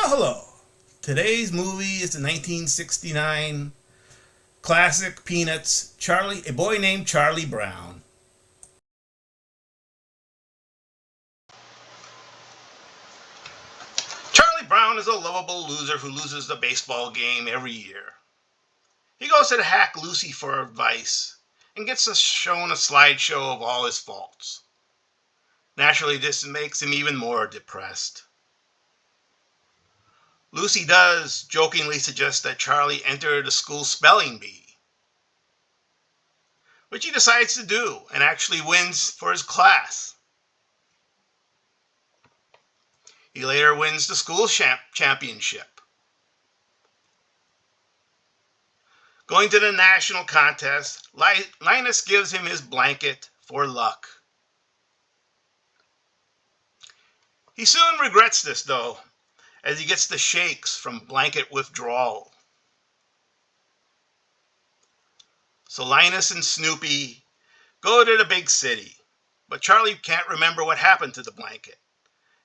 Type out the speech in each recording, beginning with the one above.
Well, hello. Today's movie is the 1969 classic Peanuts, A Boy Named Charlie Brown. Charlie Brown is a lovable loser who loses the baseball game every year. He goes to the hack Lucy for advice and gets shown a slideshow of all his faults. Naturally, this makes him even more depressed. Lucy does jokingly suggest that Charlie enter the school spelling bee, which he decides to do and actually wins for his class. He later wins the school championship. Going to the national contest, Linus gives him his blanket for luck. He soon regrets this, though, as he gets the shakes from blanket withdrawal. So Linus and Snoopy go to the big city, but Charlie can't remember what happened to the blanket,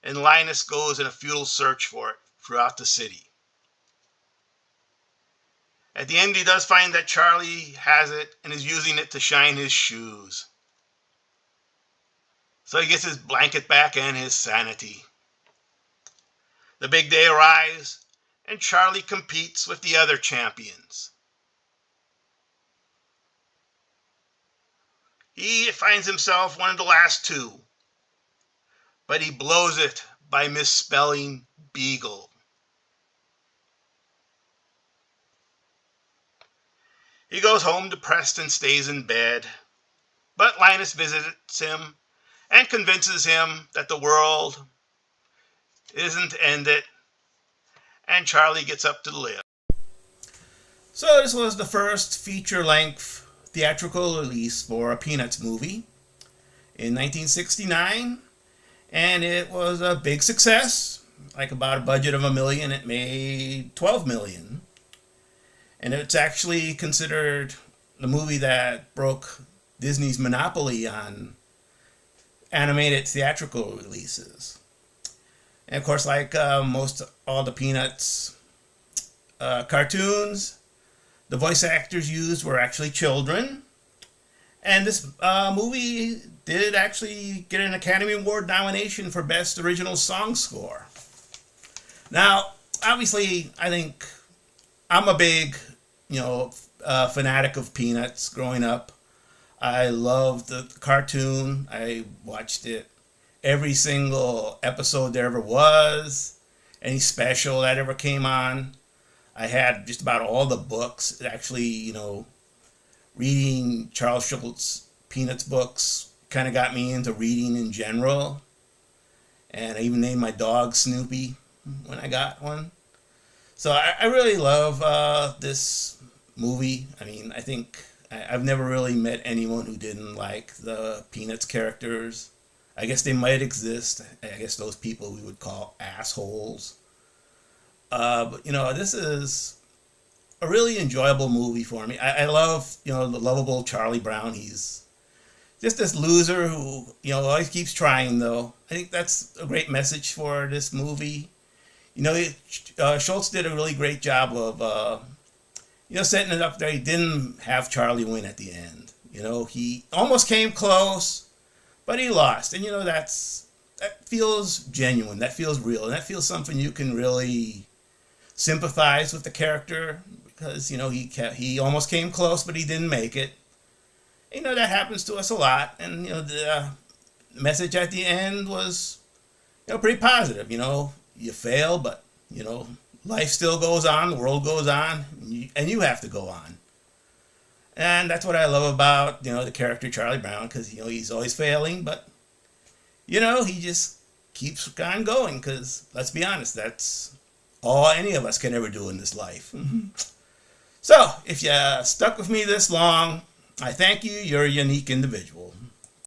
and Linus goes in a futile search for it throughout the city. At the end, he does find that Charlie has it and is using it to shine his shoes. So he gets his blanket back and his sanity. The big day arrives, and Charlie competes with the other champions. He finds himself one of the last two, but he blows it by misspelling beagle. He goes home depressed and stays in bed, but Linus visits him and convinces him that the world isn't ended, and Charlie gets up to live. So this was the first feature-length theatrical release for a Peanuts movie in 1969, and it was a big success. Like about a budget of $1 million, it made $12 million. And it's actually considered the movie that broke Disney's monopoly on animated theatrical releases. And of course, like most all the Peanuts cartoons, the voice actors used were actually children. And this movie did actually get an Academy Award nomination for Best Original Song Score. Now, obviously, I think I'm a big, fanatic of Peanuts growing up. I loved the cartoon. I watched it every single episode there ever was, any special that ever came on. I had just about all the books. Actually, reading Charles Schulz Peanuts books kind of got me into reading in general. And I even named my dog Snoopy when I got one. So I really love this movie. I mean, I think I've never really met anyone who didn't like the Peanuts characters. I guess they might exist. I guess those people we would call assholes. But this is a really enjoyable movie for me. I love, the lovable Charlie Brown. He's just this loser who, always keeps trying, though. I think that's a great message for this movie. Schulz did a really great job of, setting it up there. He didn't have Charlie win at the end. He almost came close, but he lost. And, that feels genuine. That feels real. And that feels something you can really sympathize with the character because, he almost came close, but he didn't make it. That happens to us a lot. And, the message at the end was, pretty positive. You fail, but, life still goes on, the world goes on, and you have to go on. And that's what I love about, the character Charlie Brown, because, he's always failing, but, he just keeps on going, because, let's be honest, that's all any of us can ever do in this life. So, if you stuck with me this long, I thank you. You're a unique individual.